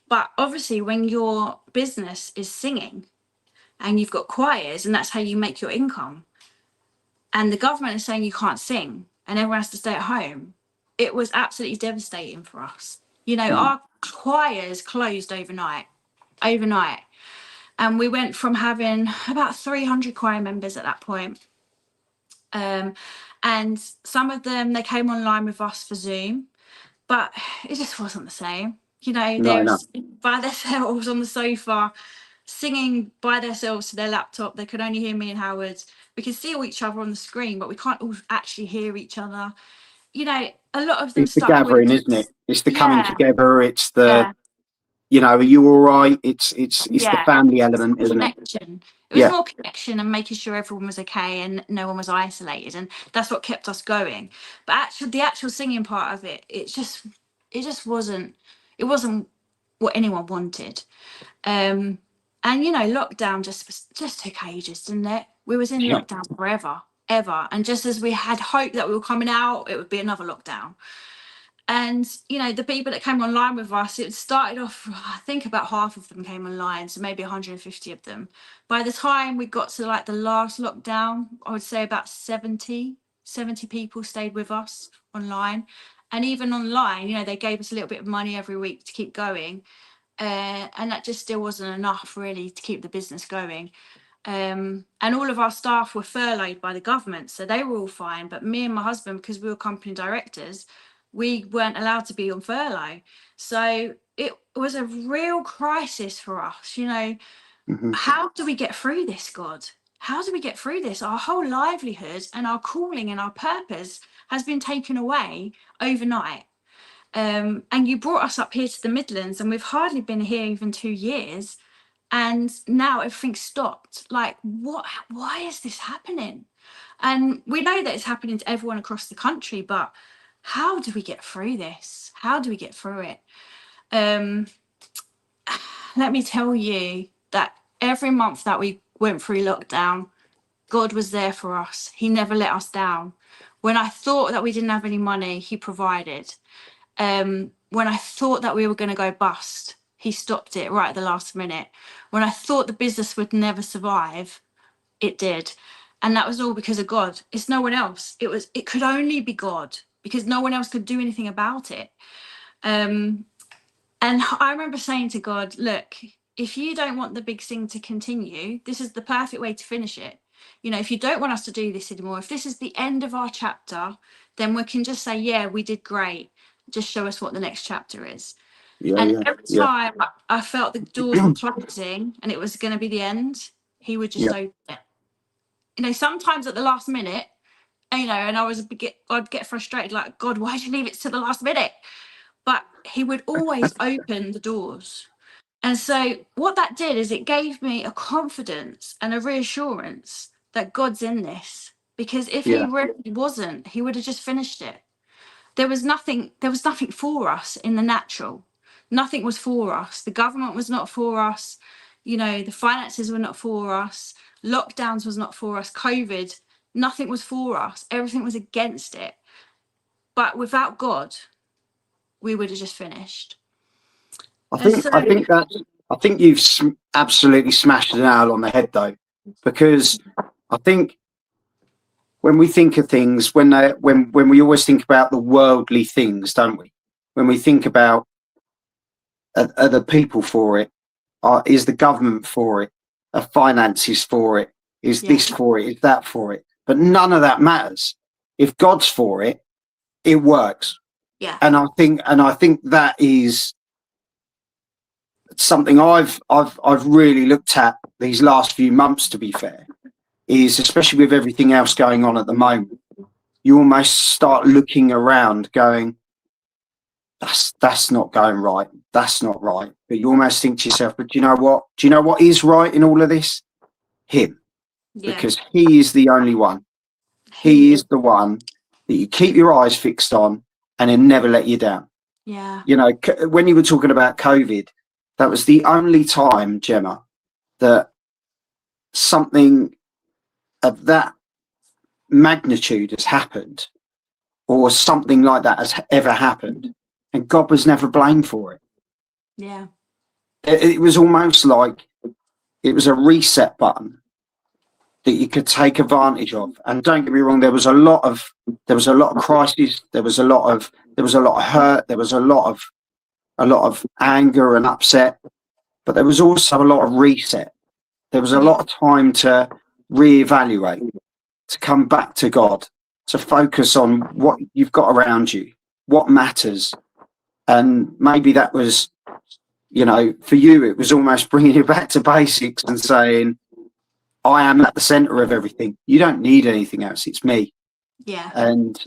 But obviously, when your business is singing and you've got choirs and that's how you make your income, and the government is saying you can't sing and everyone has to stay at home, it was absolutely devastating for us. Our choirs closed overnight. And we went from having about 300 choir members at that point. And some of them, they came online with us for Zoom. But it just wasn't the same. They were by themselves on the sofa, singing by themselves to their laptop. They could only hear me and Howard. We could see each other on the screen, but we can't all actually hear each other. A lot of them it's the gathering, isn't it? It's the coming together. It's the, are you all right? It's the family element, isn't connection. It was more connection and making sure everyone was okay and no one was isolated, and that's what kept us going. But the actual singing part of it, it just wasn't what anyone wanted. And lockdown just took ages, didn't it? We was in lockdown forever, ever, and just as we had hope that we were coming out, it would be another lockdown. And, the people that came online with us, it started off, I think about half of them came online, so maybe 150 of them. By the time we got to the last lockdown, I would say about 70 people stayed with us online. And even online, they gave us a little bit of money every week to keep going. And that just still wasn't enough really to keep the business going. And all of our staff were furloughed by the government, so they were all fine. But me and my husband, because we were company directors, we weren't allowed to be on furlough. So it was a real crisis for us. How do we get through this, God? How do we get through this? Our whole livelihood and our calling and our purpose has been taken away overnight. And you brought us up here to the Midlands, and we've hardly been here even 2 years. And now everything's stopped. Why is this happening? And we know that it's happening to everyone across the country, but how do we get through this? How do we get through it? Let me tell you that every month that we went through lockdown, God was there for us. He never let us down. When I thought that we didn't have any money, he provided. When I thought that we were going to go bust, he stopped it right at the last minute. When I thought the business would never survive, it did. And that was all because of God. It's no one else. It could only be God, because no one else could do anything about it. And I remember saying to God, look, if you don't want the big thing to continue, this is the perfect way to finish it. If you don't want us to do this anymore, if this is the end of our chapter, then we can just say, yeah, we did great. Just show us what the next chapter is. Every time I felt the doors were closing and it was going to be the end, he would just open it. Sometimes at the last minute, you know, and I'd get frustrated, like, God, why did you leave it to the last minute? But he would always open the doors. And so what that did is it gave me a confidence and a reassurance that God's in this. Because if he Yeah. really wasn't, he would have just finished it. There was nothing for us in the natural. Nothing was for us. The government was not for us. You know, the finances were not for us. Lockdowns was not for us. COVID, nothing was for us. Everything was against it. But without God, we would have just finished. I And think so, I think you've absolutely smashed the nail on the head though, because I think when we think of things, when we always think about the worldly things, don't we? When we think about are the people for it, is the government for it, are finances for it, is yeah, this for it, is that for it? But none of that matters. If God's for it, it works. yeah, And I think that is something I've really looked at these last few months, to be fair, is especially with everything else going on at the moment, you almost start looking around going, that's not going right. That's not right. But you almost think to yourself, but do you know what? Do you know what is right in all of this? Him. yeah. Because he is the only one. He He, is the one that you keep your eyes fixed on and he'll never let you down. yeah, You know, when you were talking about COVID, that was the only time, Gemma, that something of that magnitude has happened or something like that has ever happened. And God was never blamed for it. yeah, It was almost like it was a reset button that you could take advantage of. And don't get me wrong, there was a lot of crises, there was a lot of hurt, there was a lot of anger and upset, but there was also a lot of reset. There was a yeah, lot of time to reevaluate, to come back to God, to focus on what you've got around you, what matters. And maybe that was, you know, for you, it was almost bringing you back to basics and saying, I am at the center of everything. You don't need anything else. It's me. yeah. And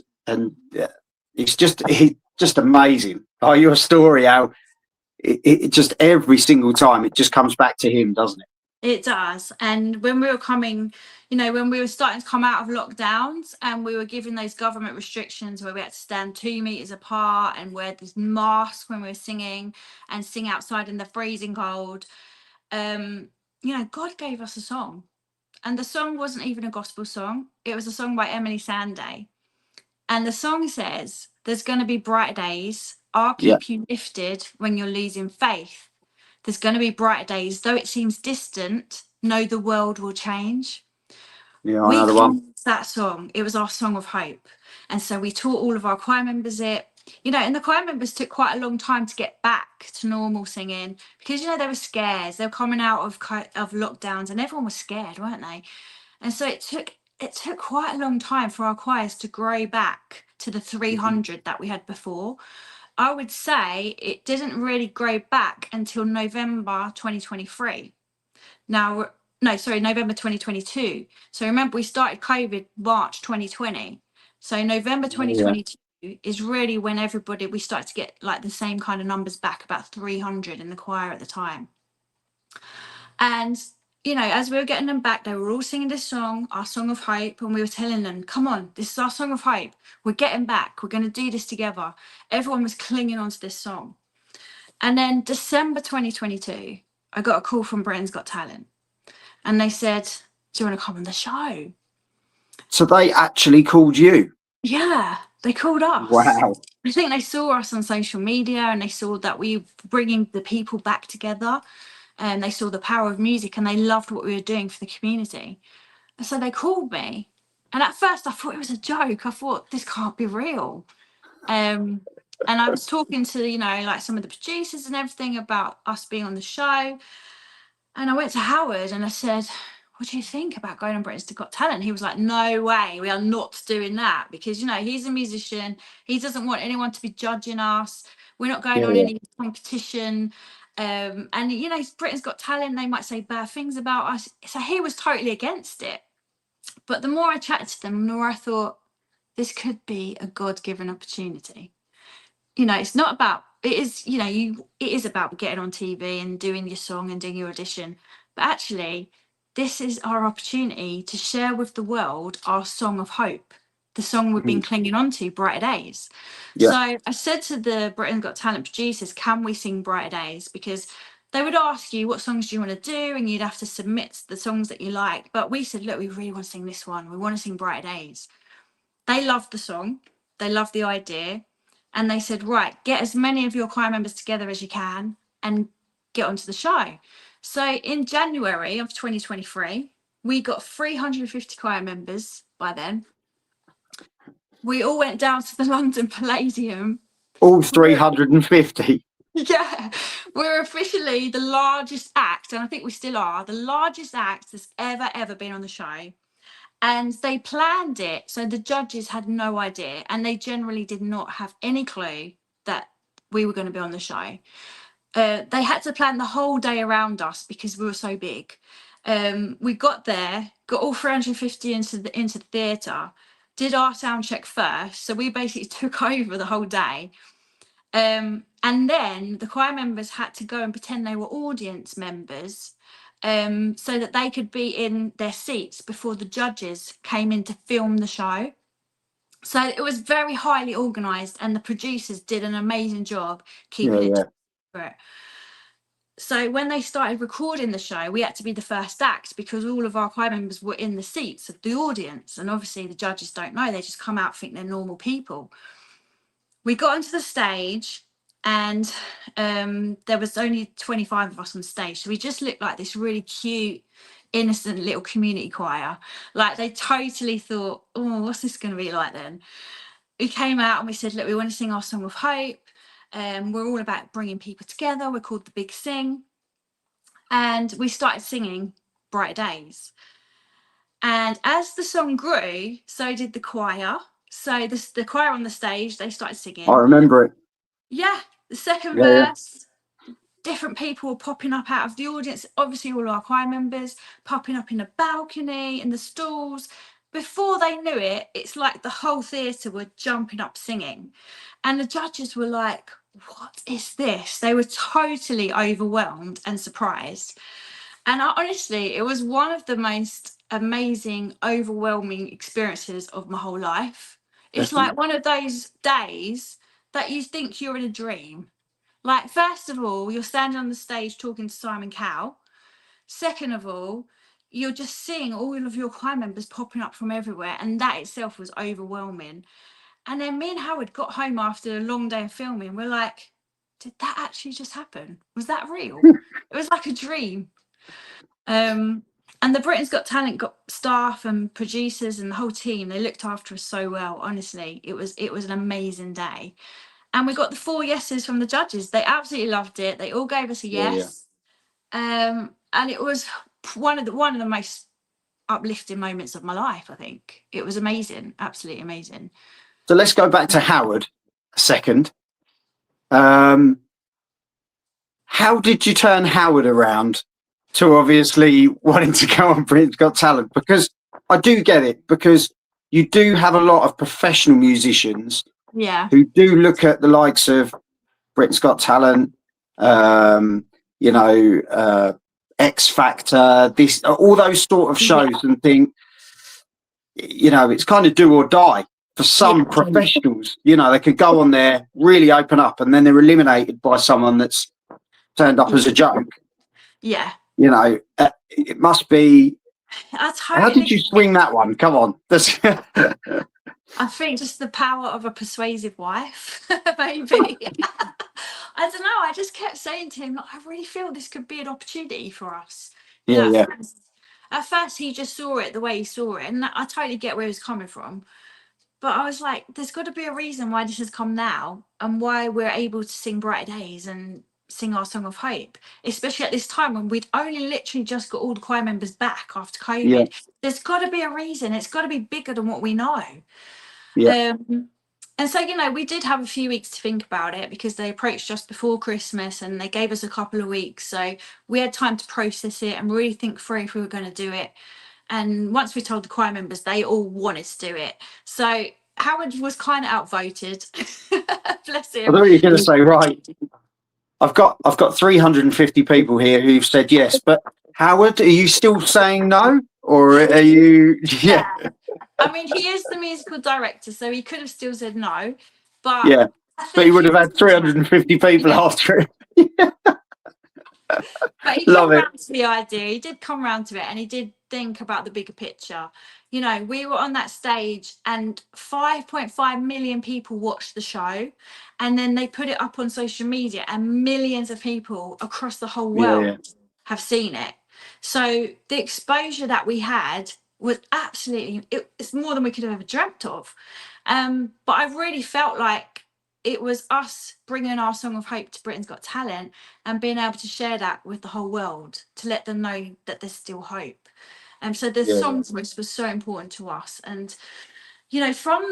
it's just amazing. Oh, your story, how it just every single time it just comes back to him, doesn't it? It does. And when we were coming, you know, when we were starting to come out of lockdowns and we were given those government restrictions where we had to stand 2 meters apart and wear this mask when we were singing and sing outside in the freezing cold, you know, God gave us a song. And the song wasn't even a gospel song. It was a song by Emily Sandé. And the song says, there's going to be brighter days. I'll Yeah, keep you lifted when you're losing faith. There's going to be brighter days. Though it seems distant, know the world will change. yeah, I We know the one. called that song. It was our song of hope. And so we taught all of our choir members it. You know, and the choir members took quite a long time to get back to normal singing because, you know, they were scared. They were coming out of lockdowns and everyone was scared, weren't they? And so it took quite a long time for our choirs to grow back to the Mhm. 300 that we had before. I would say it didn't really grow back until November 2023. Now, no, sorry, November 2022. So remember, we started COVID March 2020. So November Yeah, 2022 is really when we started to get like the same kind of numbers back, about 300 in the choir at the time. And, you know, as we were getting them back, they were all singing this song, our song of hope. And we were telling them, come on, this is our song of hope. We're getting back. We're going to do this together. Everyone was clinging onto this song. And then December 2022, I got a call from Britain's Got Talent. And they said, do you want to come on the show? so they actually called you. Yeah, they called us. Wow. I think they saw us on social media and they saw that we were bringing the people back together and they saw the power of music and they loved what we were doing for the community. And so they called me. And at first I thought it was a joke. I thought this can't be real. And I was talking to, you know, like some of the producers and everything about us being on the show. And I went to Howard and I said, what do you think about going on Britain's Got Talent? He was like, no way, we are not doing that because, you know, he's a musician. He doesn't want anyone to be judging us. We're not going Yeah, on yeah. any competition. And, you know, Britain's Got Talent, they might say bad things about us. So he was totally against it. But the more I chatted to them, the more I thought, this could be a God-given opportunity. You know, it's not about, it is, you know, it is about getting on TV and doing your song and doing your audition. But actually, this is our opportunity to share with the world our song of hope, the song we've been clinging on to, Brighter Days. Yeah. So I said to the Britain's Got Talent producers, can we sing Brighter Days? Because they would ask you, what songs do you want to do? And you'd have to submit the songs that you like. But we said, look, we really want to sing this one. We want to sing Brighter Days. They loved the song. They loved the idea. And they said, right, get as many of your choir members together as you can and get onto the show. So in January of 2023, we got 350 choir members by then. We all went down to the London Palladium. All 350. Yeah, we're officially the largest act, and I think we still are, the largest act that's ever been on the show. And they planned it, so the judges had no idea, and they generally did not have any clue that we were going to be on the show. They had to plan the whole day around us because we were so big. We got there, got all 350 into the theatre, did our sound check first, so we basically took over the whole day. And then the choir members had to go and pretend they were audience members, so that they could be in their seats before the judges came in to film the show. So it was very highly organised, and the producers did an amazing job keeping it secret. So when they started recording the show, we had to be the first act because all of our choir members were in the seats of the audience. And obviously the judges don't know, they just come out, think they're normal people. We got onto the stage, and there was only 25 of us on stage, so we just looked like this really cute, innocent little community choir. Like, they totally thought, oh, what's this going to be like then? We came out and we said, look, we want to sing our song of hope. We're all about bringing people together. We're called the Big Sing. And we started singing Brighter Days. And as the song grew, so did the choir. So the choir on the stage, they started singing. I remember it. Yeah, the second verse, different people were popping up out of the audience. Obviously, all our choir members popping up in the balcony, in the stalls. Before they knew it, it's like the whole theatre were jumping up singing. And the judges were like, what is this? They were totally overwhelmed and surprised. And honestly, it was one of the most amazing, overwhelming experiences of my whole life. It's like one of those days that you think you're in a dream. Like, first of all, you're standing on the stage talking to Simon Cowell. Second of all, you're just seeing all of your choir members popping up from everywhere, and that itself was overwhelming. And then me and Howard got home after a long day of filming. We're like, did that actually just happen? Was that real? It was like a dream. And the Britain's Got Talent got staff and producers and the whole team. They looked after us so well. Honestly, it was an amazing day. And we got the 4 yeses from the judges. They absolutely loved it. They all gave us a yes. And it was one of the most uplifting moments of my life, I think. It was amazing, absolutely amazing. So let's go back to Howard a second. How did you turn Howard around to obviously wanting to go on Britain's Got Talent? Because I do get it, because you do have a lot of professional musicians who do look at the likes of Britain's Got Talent, X Factor, all those sort of shows, and think, it's kind of do or die for some professionals. They could go on there, really open up, and then they're eliminated by someone that's turned up as a joke. Yeah. It must be. How did you swing that one? Come on. I think just the power of a persuasive wife, maybe. I don't know. I just kept saying to him, I really feel this could be an opportunity for us. At first, he just saw it the way he saw it, and I totally get where he was coming from. But I was like, there's got to be a reason why this has come now, and why we're able to sing Brighter Days and sing our song of hope, especially at this time when we'd only literally just got all the choir members back after COVID. There's got to be a reason. It's got to be bigger than what we know. And so, we did have a few weeks to think about it, because they approached just before Christmas and they gave us a couple of weeks. So we had time to process it and really think through if we were going to do it. And once we told the choir members, they all wanted to do it. So Howard was kind of outvoted. Bless I him. thought you were going to say, right, I've got 350 people here who've said yes, but Howard, are you still saying no, or are you? Yeah, I mean, he is the musical director, so he could have still said no, but yeah, I but he think would have had 350 people yeah. after it. But he Love came it. round to the idea. He did come round to it, and he did think about the bigger picture. You know, we were on that stage, and 5.5 million people watched the show, and then they put it up on social media, and millions of people across the whole Yeah, world yeah, have seen it. So the exposure that we had was absolutely, it's more than we could have ever dreamt of. But I really felt like it was us bringing our song of hope to Britain's Got Talent and being able to share that with the whole world to let them know that there's still hope. So the yeah, song was so important to us. And you know, from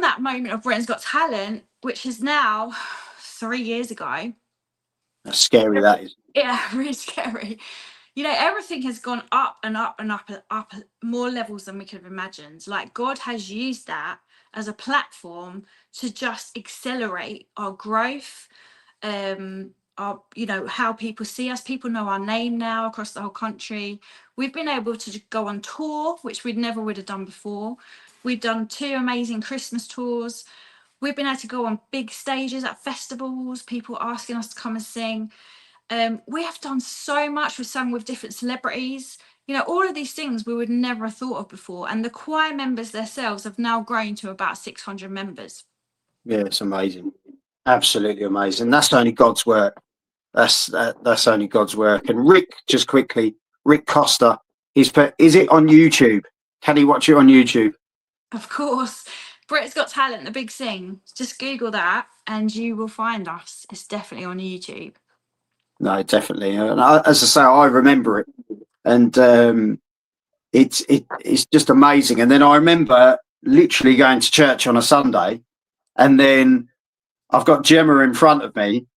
that moment of Britain's Got Talent, which is now 3 years ago. that's scary. That is. Yeah, really scary. You know, everything has gone up and up and up and up, more levels than we could have imagined. Like, God has used that as a platform to just accelerate our growth, our, you know, how people see us. People know our name now across the whole country. We've been able to go on tour, which we never would have done before. We've done 2 amazing Christmas tours. We've been able to go on big stages at festivals, people asking us to come and sing. We have done so much. We've sung with different celebrities. You know, all of these things we would never have thought of before. And the choir members themselves have now grown to about 600 members. Yeah, it's amazing. Absolutely amazing. That's only God's work. That's only God's work. And Rick, just quickly, Rick Costa, is it on YouTube? Can he watch it on YouTube? Of course, Brit's Got Talent, the big sing. Just Google that and you will find us. It's definitely on YouTube. No, definitely. And as I say, I remember it, and it's just amazing. And then I remember literally going to church on a Sunday, and then I've got Gemma in front of me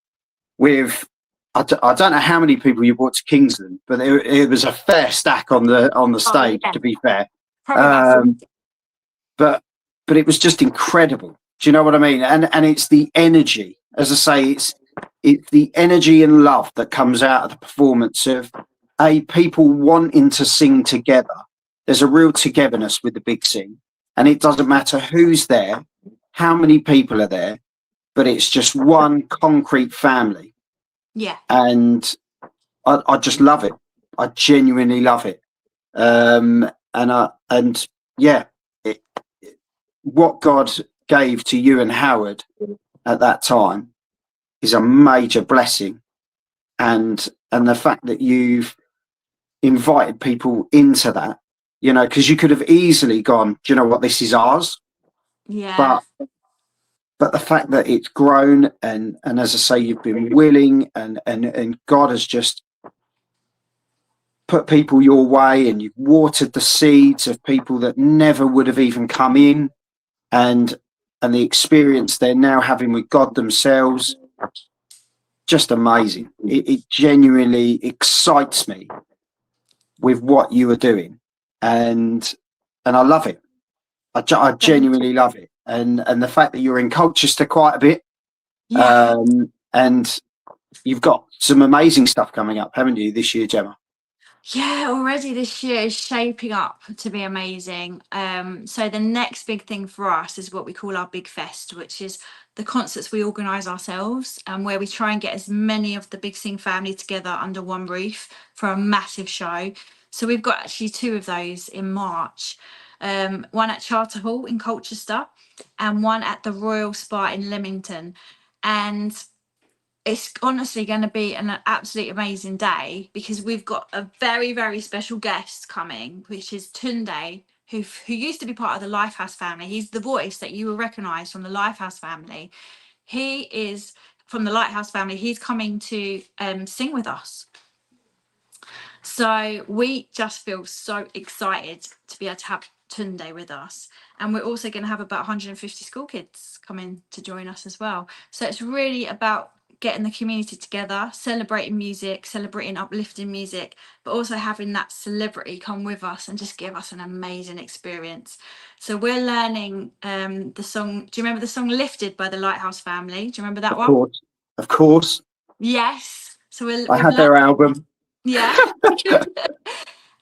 with I don't know how many people you brought to Kingsland, but it was a fair stack on the stage. Yeah. To be fair, Probably about but it was just incredible. Do you know what I mean? And it's the energy, as I say, it's the energy and love that comes out of the performance of people wanting to sing together. There's a real togetherness with the big sing, and it doesn't matter who's there, how many people are there, but it's just one concrete family. Yeah. And I just love it. I genuinely love it. And yeah, what God gave to you and Howard at that time is a major blessing, and the fact that you've invited people into that, you know, because you could have easily gone, do you know what, this is ours. Yeah. But the fact that it's grown, and as I say, you've been willing, and God has just put people your way, and you've watered the seeds of people that never would have even come in, and the experience they're now having with God themselves, just amazing. It genuinely excites me with what you are doing, and I love it. I genuinely love it, and the fact that you're in Colchester quite a bit, Yeah. and you've got some amazing stuff coming up, haven't you, this year, Gemma? Yeah, already this year is shaping up to be amazing. So the next big thing for us is what we call our Big Fest, which is the concerts we organise ourselves, and where we try and get as many of the Big Sing family together under one roof for a massive show. So we've got actually 2 of those in March. One at Charter Hall in Colchester and one at the Royal Spa in Leamington. And it's honestly going to be an absolutely amazing day, because we've got a very, very special guest coming, which is Tunde, who used to be part of the Lifehouse family. He's the voice that you will recognise from the Lifehouse family. He is from the Lighthouse family. He's coming to sing with us. So we just feel so excited to be able to have Tunde with us. And we're also going to have about 150 school kids coming to join us as well. So it's really about getting the community together, celebrating music, celebrating uplifting music, but also having that celebrity come with us and just give us an amazing experience. So we're learning the song. Do you remember the song Lifted by the Lighthouse Family? Do you remember that Of one? course, of course. Yes. So I we've had their learned. album. Yeah.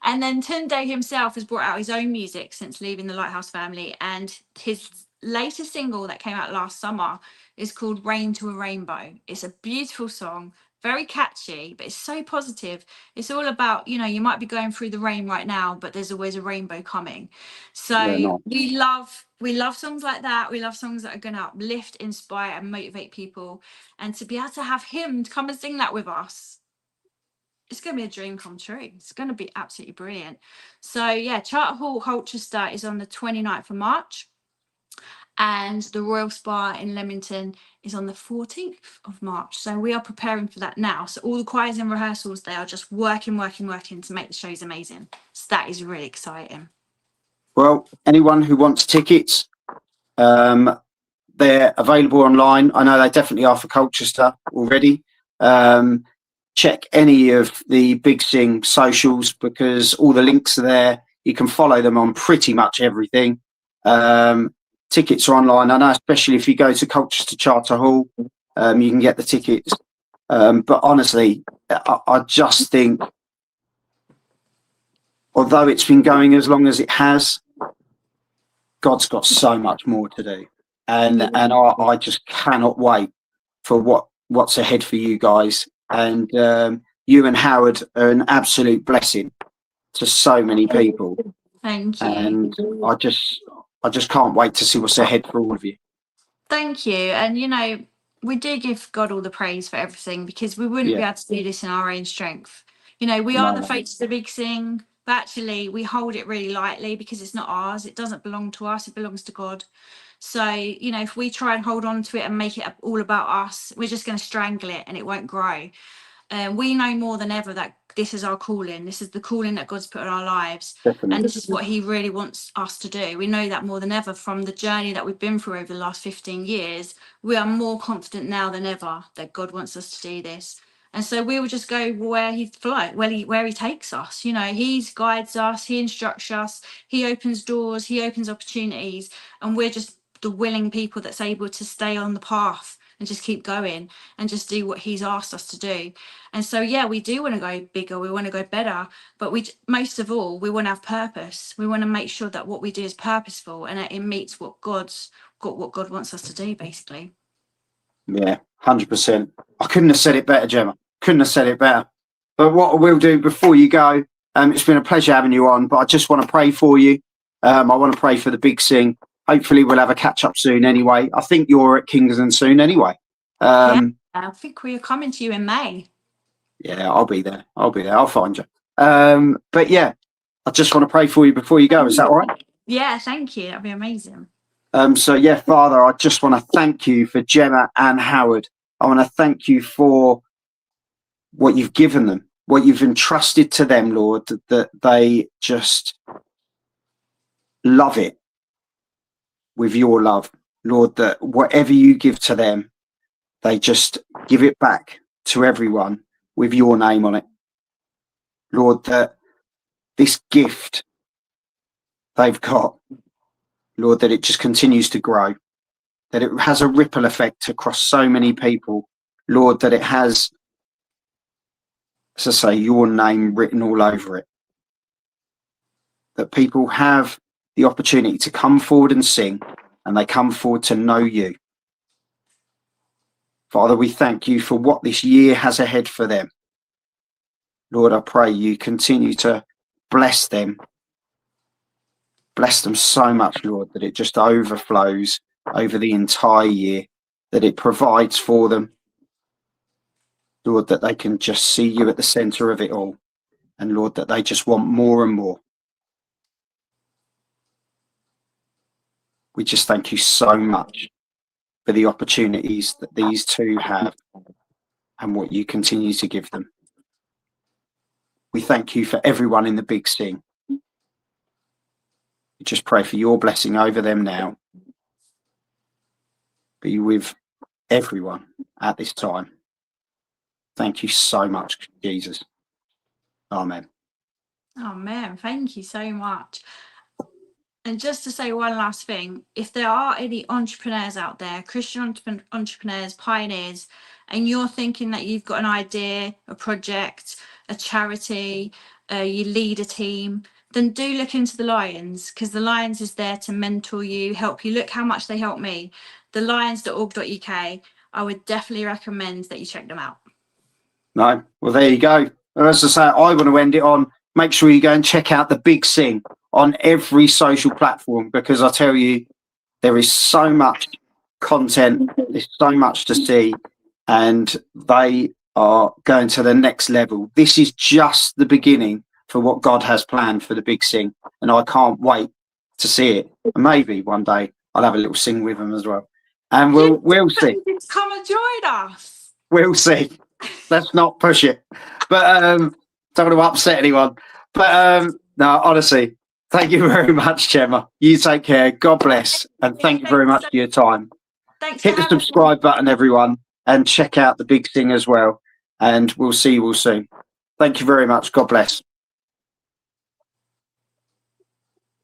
And then Tunde himself has brought out his own music since leaving the Lighthouse Family, and his latest single that came out last summer is called Rain to a Rainbow. It's a beautiful song, very catchy, but it's so positive. It's all about, you know, you might be going through the rain right now, but there's always a rainbow coming. Yeah, So no. we love songs like that. We love songs that are going to uplift, inspire, and motivate people. And to be able to have him to come and sing that with us, it's going to be a dream come true. It's going to be absolutely brilliant. So yeah, Charter Hall Colchester is on the 29th of March, and the Royal Spa in Leamington is on the 14th of March. So we are preparing for that now. So all the choirs and rehearsals, they are just working to make the shows amazing. So that is really exciting. Well, anyone who wants tickets, they're available online. I know they definitely are for Colchester already. Check any of the Big Sing socials because all the links are there. You can follow them on pretty much everything. Tickets are online. I know, especially if you go to Colchester Charter Hall, you can get the tickets. But honestly, I just think, although it's been going as long as it has, God's got so much more to do. And I just cannot wait for what's ahead for you guys. And you and Howard are an absolute blessing to so many people. Thank you. And I just can't wait to see what's ahead for all of you. Thank you. And you know, we do give God all the praise for everything because we wouldn't be Yeah, able to do this in our own strength. You know, we are the no, fates of the Big Sing, but actually we hold it really lightly because it's not ours. It doesn't belong to us. It belongs to God. So, you know, if we try and hold on to it and make it all about us, we're just going to strangle it and it won't grow. We know more than ever that this is our calling. This is the calling that God's put in our lives. definitely. And this is what he really wants us to do. We know that more than ever from the journey that we've been through over the last 15 years. We are more confident now than ever that God wants us to do this. And so we will just go where he where he takes us. You know, he guides us, he instructs us, he opens doors, he opens opportunities, and we're just the willing people that's able to stay on the path and just keep going and just do what he's asked us to do. And so, yeah, we do want to go bigger. We want to go better. But most of all, we want to have purpose. We want to make sure that what we do is purposeful and that it meets what God wants us to do, basically. Yeah, 100%. I couldn't have said it better, Gemma. Couldn't have said it better. But what I will do before you go, it's been a pleasure having you on, but I just want to pray for you. I want to pray for the Big Sing. Hopefully we'll have a catch up soon anyway. I think you're at Kingston soon anyway. Yeah, I think we are coming to you in May. Yeah, I'll be there. I'll find you. But yeah, I just want to pray for you before you go. Is that all right? Yeah, thank you. That'd be amazing. So yeah, Father, I just want to thank you for Gemma and Howard. I want to thank you for what you've given them, what you've entrusted to them, Lord, that they just love it with your love, Lord, that whatever you give to them, they just give it back to everyone with your name on it. Lord, that this gift they've got, Lord, that it just continues to grow, that it has a ripple effect across so many people, Lord, that it has, as I say, your name written all over it, that people have the opportunity to come forward and sing, and they come forward to know you. Father, we thank you for what this year has ahead for them. Lord, I pray you continue to bless them. Bless them so much, Lord, that it just overflows over the entire year, that it provides for them. Lord, that they can just see you at the center of it all. And Lord, that they just want more and more. We just thank you so much for the opportunities that these two have and what you continue to give them. We thank you for everyone in the Big Sing. We just pray for your blessing over them now. Be with everyone at this time. Thank you so much, Jesus. Amen. Amen. Thank you so much. And just to say one last thing, if there are any entrepreneurs out there, Christian entrepreneurs, pioneers, and you're thinking that you've got an idea, a project, a charity, you lead a team, then do look into the Lions, because the Lions is there to mentor you, help you. Look how much they help me. The lions.org.uk. I would definitely recommend that you check them out. No, well, there you go. As I say, I want to end it on, make sure you go and check out The Big Sing on every social platform, because I tell you, there is so much content, there's so much to see, and they are going to the next level. This is just the beginning for what God has planned for The Big Sing, and I can't wait to see it. And maybe one day I'll have a little sing with them as well, and we'll see. Come and join us. We'll see. Let's not push it, but don't want to upset anyone. But no, honestly, thank you very much, Gemma. You take care. God bless, and thank you very much for your time. Thanks. Hit the subscribe button, everyone, and check out The Big Thing as well. And we'll see you all soon. Thank you very much. God bless.